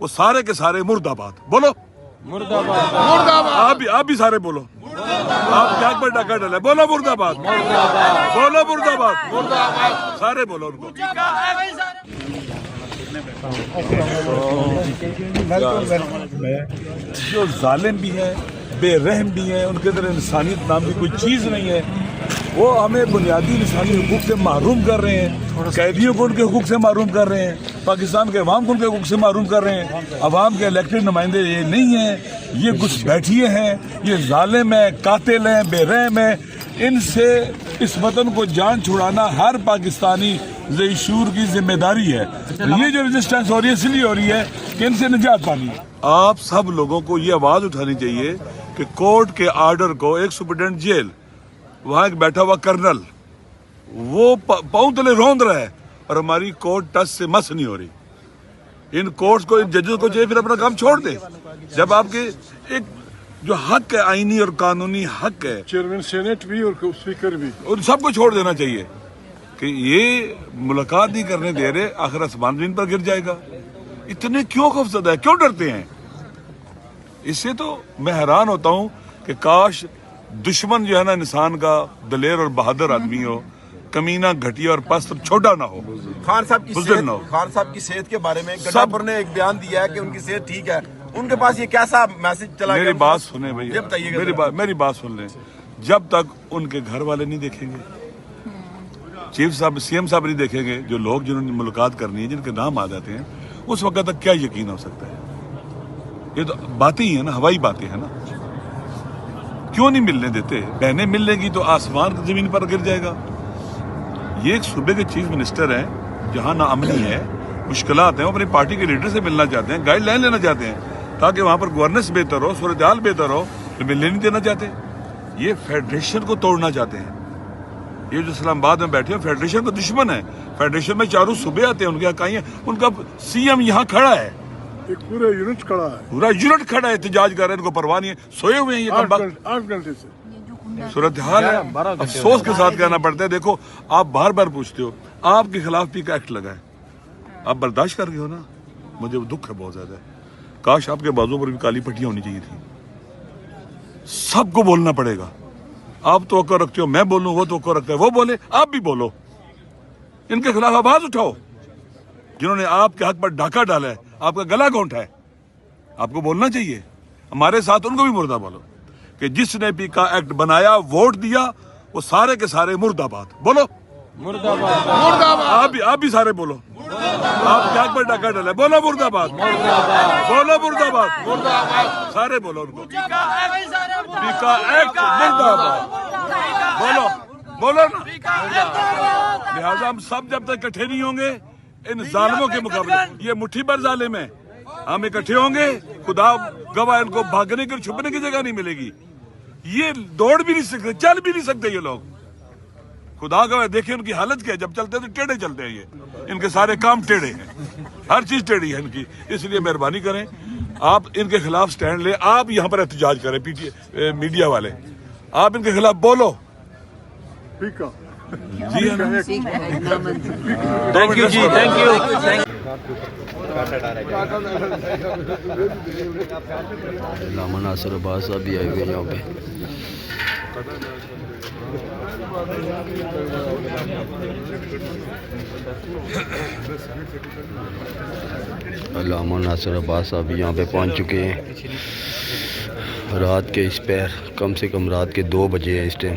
वो सारे के सारे मुर्दाबाद। बोलो मुर्दाबाद। मुर्दाबाद। आप भी सारे बोलो। आप क्या पर डाका डाले, बोलो मुर्दाबाद। बोलो मुर्दाबाद। सारे बोलो उनको। जो जालिम भी है, बेरहम भी है, उनके अंदर इंसानियत नाम की कोई चीज़ नहीं है, वो हमें बुनियादी इंसानी हुकूक से महरूम कर रहे हैं। कैदियों को उनके हुकूक से महरूम कर रहे हैं, पाकिस्तान के अवाम को उनके हुकूक से महरूम कर रहे हैं। अवाम के इलेक्टेड नुमाइंदे ये नहीं हैं, ये घुसपैठिए हैं, ये जालिम है, कातिल हैं, बेरहम है। इनसे इस वतन को जान छुड़ाना हर पाकिस्तानी ज़ईशूर की जिम्मेदारी है। ये जो रेजिस्टेंस हो रही है इसलिए हो रही है कि इनसे निजात पानी है। आप सब लोगों को ये आवाज़ उठानी चाहिए कि कोर्ट के आर्डर को, एक सुप्रिटेंडेंट जेल, वहाँ एक बैठा हुआ कर्नल, वो पाँव तले रोंद रहा है और हमारी कोर्ट टच से मस नहीं हो रही। इन कोर्ट्स को, इन जजेस को चाहिए फिर अपना काम छोड़ दे। जब आपके एक जो हक है, आईनी और कानूनी हक है, चेयरमैन सेनेट भी और स्पीकर भी, उन सबको छोड़ देना चाहिए कि ये मुलाकात नहीं करने दे रहे, आखिर आसमान जमीन पर गिर जाएगा। इतने क्यों खौफजदा है, क्यों डरते हैं? इससे तो मैं हैरान होता हूँ कि काश दुश्मन जो है ना इंसान का दलेर और बहादुर आदमी हो, कमीना, घटिया और पस्त और छोटा ना हो। खान साहब की सेहत के बारे में गड्ढापुर ने एक बयान दिया है कि उनकी सेहत ठीक है। उनके पास ये कैसा मैसेज चला गया? मेरी बात सुने भैया, ये बताइएगा। मेरी बात सुन लें। जब तक उनके घर वाले नहीं देखेंगे, चीफ साहब, सीएम साहब नहीं देखेंगे, जो लोग जिन्होंने मुलाकात करनी है, जिनके नाम आ जाते हैं, उस वक्त तक क्या यकीन हो सकता है? ये तो बातें ही है ना, हवाई बातें हैं ना। क्यों नहीं मिलने देते? बहनें मिल लेंगी तो आसमान जमीन पर गिर जाएगा। ये एक सूबे के चीफ मिनिस्टर हैं, जहां ना अमनी है, मुश्किलात हैं, वो अपनी पार्टी के लीडर से मिलना चाहते हैं, गाइडलाइन लेना चाहते हैं ताकि वहां पर गवर्नेंस बेहतर हो, सूरत हाल बेहतर हो, तो मिलने नहीं देना चाहते। ये फेडरेशन को तोड़ना चाहते हैं। ये जो इस्लामाबाद में बैठे हैं फेडरेशन का दुश्मन है। फेडरेशन में चारों सूबे आते हैं, उनके इकाई है, उनका सीएम यहाँ खड़ा है, एक पूरा यूनिट खड़ा है, पूरा यूनिट खड़ा है, एहतजाज कर रहे हैं, इनको परवाह नहीं है, सोए हुए हैं ये 8 घंटे से। सूरत हाल है, अफसोस के साथ कहना पड़ता है। देखो, आप बार बार पूछते हो, आपके खिलाफ भी का एक्ट लगा है, आप बर्दाश्त कर गए हो ना, मुझे दुख है बहुत ज्यादा। काश आपके बाजू पर भी काली पट्टियां होनी चाहिए थी। सबको बोलना पड़ेगा। आप तो रखते हो मैं बोलूं, वो तो रखता है वो बोले, आप भी बोलो, इनके खिलाफ आवाज उठाओ। जिन्होंने आपके हक पर डाका डाला है, आपका गला घोंटा है, आपको बोलना चाहिए। हमारे साथ उनको भी मुर्दा बोलो कि जिसने भी का एक्ट बनाया, वोट दिया, वो सारे के सारे मुर्दाबाद। बोलो मुर्दाबाद। आप भी सारे बोलो। आप क्या पर डाका डाले, बोलो मुर्दाबाद। बोलो मुर्दाबाद। सारे बोलो उनको। पीका एक्ट मुर्दाबाद। बोलो ना। लिहाजा हम सब जब तक इकट्ठे नहीं होंगे इन जालिमों के मुकाबले, ये मुट्ठी भर जालिम है, हम इकट्ठे होंगे, खुदा गवाह, इनको भागने की, छुपने की जगह नहीं मिलेगी। ये दौड़ भी नहीं सकते, चल भी नहीं सकते ये लोग। खुदा गवाह, देखिए उनकी हालत क्या है। जब चलते हैं तो टेढ़े चलते हैं, ये इनके सारे काम टेढ़े हैं, हर चीज टेढ़ी है इनकी। इसलिए मेहरबानी करें, आप इनके खिलाफ स्टैंड ले, आप यहाँ पर एहतजाज करें, मीडिया वाले, आप इनके खिलाफ बोलो। पीका जी थैंक यू जी, थैंक यू। लामा नासिर अब्बास साहब भी आए हुए यहाँ पे। लामा नासिर अब्बास साहब यहाँ पे पहुँच चुके हैं। रात के इस पैर, कम से कम रात के 2 बजे हैं इस टाइम।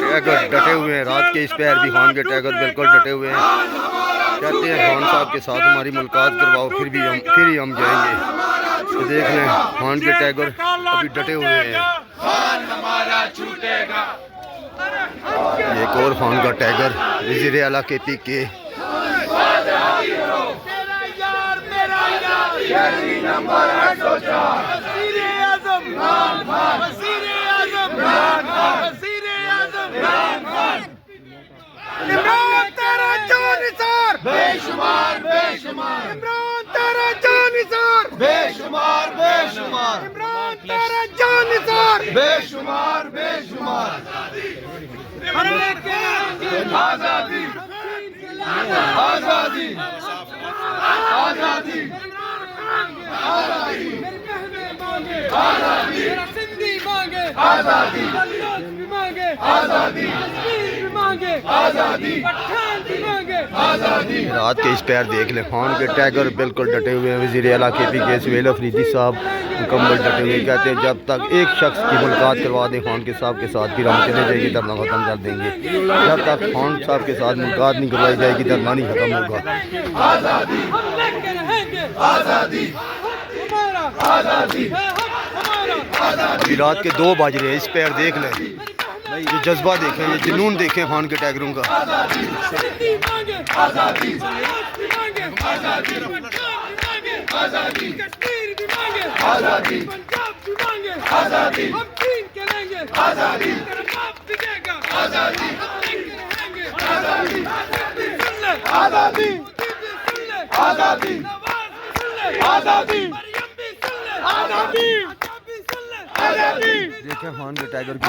टैगर डटे हुए हैं, रात के इस पैर भी खान के टैगर बिल्कुल डटे हुए हैं। कहते हैं खान साहब के साथ हमारी मुलाकात करवाओ, फिर ही हम जाएंगे। तो देख लें, खान के टैगर अभी डटे हुए हैं। एक और खान का टैगर वज़ीर आला के पीके। जानिसार बेशुमार बेशुमार इमरान तेरा जानिसार बेशुमार बेशुमार इमरान तेरा जानिसार बेशुमार बेशुमार हम लेके आएंगे आजादी आजादी आजादी आजादी आजादी सिंधी मांगे आजादी मांगे आजादी मांगे आजादी पठान मांगे आजादी। रात के इस पैर देख लें, खान के टैगर बिल्कुल डटे हुए हैं। वज़ीर आला KP के सुहेल अफरीदी साहब मुकम्मल डटे हुए, कहते हैं जब तक एक शख्स की मुलाकात करवा दें खान के साहब के साथ फिर हम चले जाएगी, धरना ख़त्म कर देंगे। जब तक खान साहब के साथ मुलाकात नहीं करवाई जाएगी धरना नहीं ख़त्म होगा। आजादी हम लेके रहेंगे आजादी हमारा आजादी अभी रात के 2 बज रहे हैं, इस पैर देख लें, ये जज्बा देखें, ये जुनून देखें खान के टैगरों का। आजादी आजादी आजादी कश्मीर भी मांगे आजादी पंजाब भी मांगे आजादी हम चीन के लेंगे आजादी बाप बिकेगा आजादी हम लेके रहेंगे आजादी सुन ले आजादी सुन ले आजादी नवाज सुन ले आजादी मरियम भी सुन ले आजादी सुन ले आजादी देखें खान के टैगर की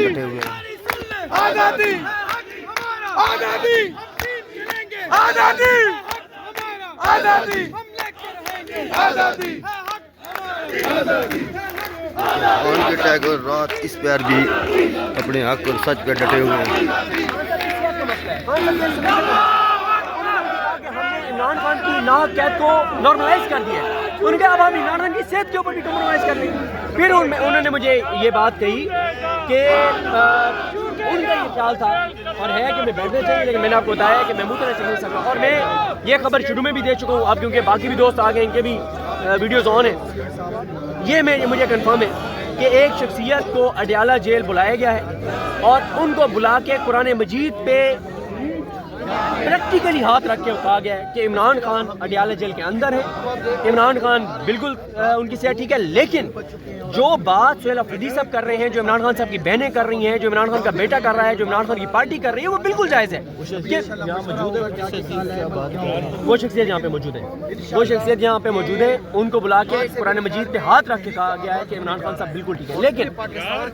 डटे हुए हैं। आजादी आजादी आजादी आजादी हम लेके रहेंगे आजादी खान के टैगर रात इस पैर भी अपने हक और सच पे डटे हुए हैं। इमरान खान की नाक कैद को नॉर्मलाइज कर दिया है, उनके अब हम इमरान खान की सेहत के ऊपर भी कॉम्प्रोमाइज़ कर लेंगे। फिर उन्होंने मुझे ये बात कही कि उनका ये ख्याल था और है कि मैं बैठना चाहिए, लेकिन मैंने आपको बताया कि मैं मुँह तरह से नहीं सकता। और मैं ये खबर शुरू में भी दे चुका हूँ, अब क्योंकि बाकी भी दोस्त आ गए, इनके भी वीडियोज़ ऑन है, ये मुझे कंफर्म है कि एक शख्सियत को अडयाला जेल बुलाया गया है और उनको बुला के कुरान मजीद पे प्रैक्टिकली हाथ रख के कहा गया है कि इमरान खान अडयाला जेल के अंदर है, इमरान खान बिल्कुल उनकी सेहत ठीक है, लेकिन जो बात सुहेल अफरीदी साहब कर रहे हैं, जो इमरान खान साहब की बहनें कर रही हैं, जो इमरान खान का बेटा कर रहा है, जो इमरान खान की पार्टी कर रही है, वो बिल्कुल जायज़ है। वो शख्सियत यहाँ पे मौजूद है, वो शख्सियत यहाँ पे मौजूद है, उनको बुला के कुरान मजीद पे हाथ रख के कहा गया है कि इमरान खान साहब बिल्कुल ठीक है। लेकिन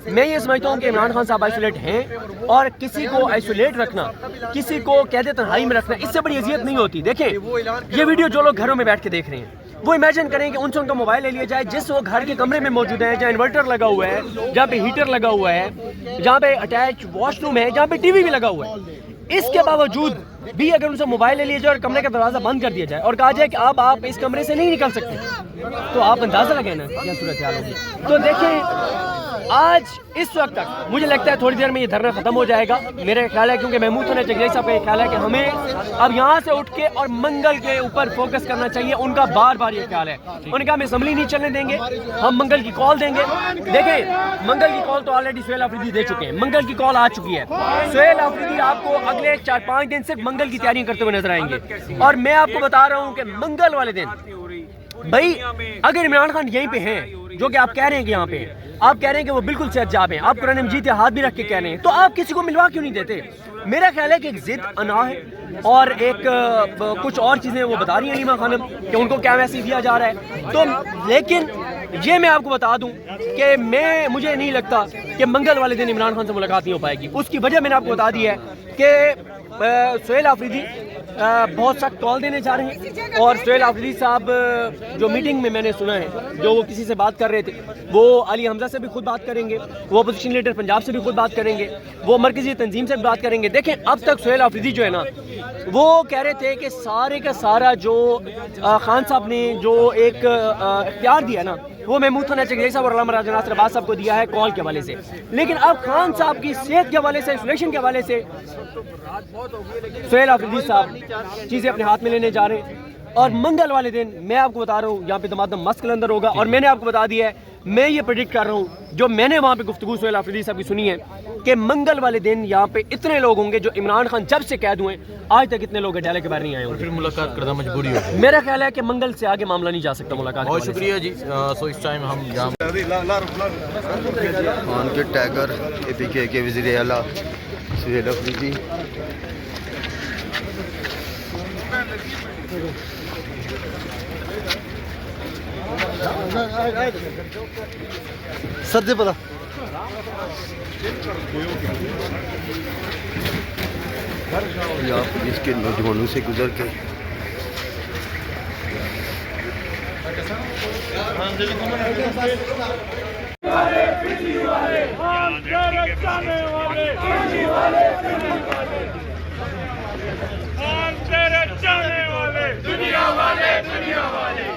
मैं ये समझता हूँ कि इमरान खान साहब आइसोलेट हैं और किसी को आइसोलेट रखना, किसी को कहते तन्हाई में रखना, इससे बड़ी अजियत नहीं होती। देखें ये वीडियो जो लोग घरों में बैठ के देख रहे हैं, वो इमेजिन करें कि उनसे उनका मोबाइल ले लिया जाए, जिस वो घर के कमरे में मौजूद है, जहाँ इन्वर्टर लगा हुआ है, जहाँ पे हीटर लगा हुआ है, जहाँ पे अटैच वॉशरूम है, जहाँ पे टीवी भी लगा हुआ है, इसके बावजूद भी अगर उनसे मोबाइल ले लिया जाए और कमरे का दरवाजा बंद कर दिया जाए और कहा जाए कि अब आप इस कमरे से नहीं निकल सकते, तो आप अंदाजा लगाए ना क्या सूरत हाल होगी। तो देखें आज इस वक्त तक मुझे लगता है थोड़ी देर में ये धरना खत्म हो जाएगा, मेरा ख्याल है, क्योंकि महमूद हसन चगलई साहब का ये ख्याल है कि हमें अब यहाँ से उठ के और मंगल के ऊपर फोकस करना चाहिए। उनका बार बार ये ख्याल है, उन्होंने कहा हम असेंबली नहीं चलने देंगे, हम मंगल की कॉल देंगे। देखें मंगल की कॉल तो ऑलरेडी सुहेल अफरीदी दे चुके हैं, मंगल की कॉल आ चुकी है। सुहेल अफरीदी आपको अगले 4-5 दिन सिर्फ मंगल की तैयारियां करते हुए नजर आएंगे और मैं आपको बता रहा हूँ कि मंगल वाले दिन भाई अगर इमरान खान यहीं पे हैं, जो कि आप कह रहे हैं कि यहाँ पे हैं, आप कह रहे हैं कि वो बिल्कुल सेहतयाब हैं, आप कुरान मजीद हाथ भी रख के कह रहे हैं, तो आप किसी को मिलवा क्यों नहीं देते? मेरा ख्याल है कि एक जिद अना है और एक कुछ और चीज़ें वो बता रही हैं नीमा खानम कि उनको क्या मैसेज दिया जा रहा है। तो लेकिन ये मैं आपको बता दूं कि मुझे नहीं लगता कि मंगल वाले दिन इमरान खान से मुलाकात नहीं हो पाएगी। उसकी वजह मैंने आपको बता दी है कि सुहेल अफरीदी बहुत सख्त कॉल देने जा रहे हैं और सुहेल अफरीदी साहब जो मीटिंग में मैंने सुना है, जो वो किसी से बात कर रहे थे, वो अली हमजा से भी खुद बात करेंगे, वो अपोजिशन लीडर पंजाब से भी खुद बात करेंगे, वो मरकजी तंजीम से भी बात करेंगे। देखें अब तक सुहेल अफरीदी जो है ना, वो कह रहे थे कि सारे का सारा जो खान साहब ने जो एक इख्तियार दिया ना, वो महमूद हसन चगलई साहब और अल्लामा राजा नासिर अब्बास साहब को दिया है कॉल के हवाले से। लेकिन अब खान साहब की सेहत के हवाले से, आइसोलेशन के हवाले से सुहेल अफरीदी साहब चीज़ें अपने हाथ में लेने जा रहे हैं। और मंगल वाले दिन मैं आपको बता रहा हूँ यहाँ पे दमादम मस्त कलंदर होगा। और मैंने आपको बता दिया है, मैं ये प्रेडिक्ट कर रहा हूँ, जो मैंने वहाँ पे गुफ्तगू सुहेल अफरीदी साहब की सुनी है, कि मंगल वाले दिन यहाँ पे इतने लोग होंगे जो इमरान खान जब से कैद हुए आज तक इतने लोग अडयाला के बाहर नहीं आए होंगे। फिर मुलाकात करना मजबूरी होगी। मेरा ख्याल है कि मंगल से आगे मामला नहीं जा सकता मुलाकात। बहुत शुक्रिया जी। सो इस टाइम हम यहाँ खान के टैगर APK के वज़ीर आला सुहेल अफरीदी सर दे पता पुलिस के नौजवानों से गुजर के दुनिया वाले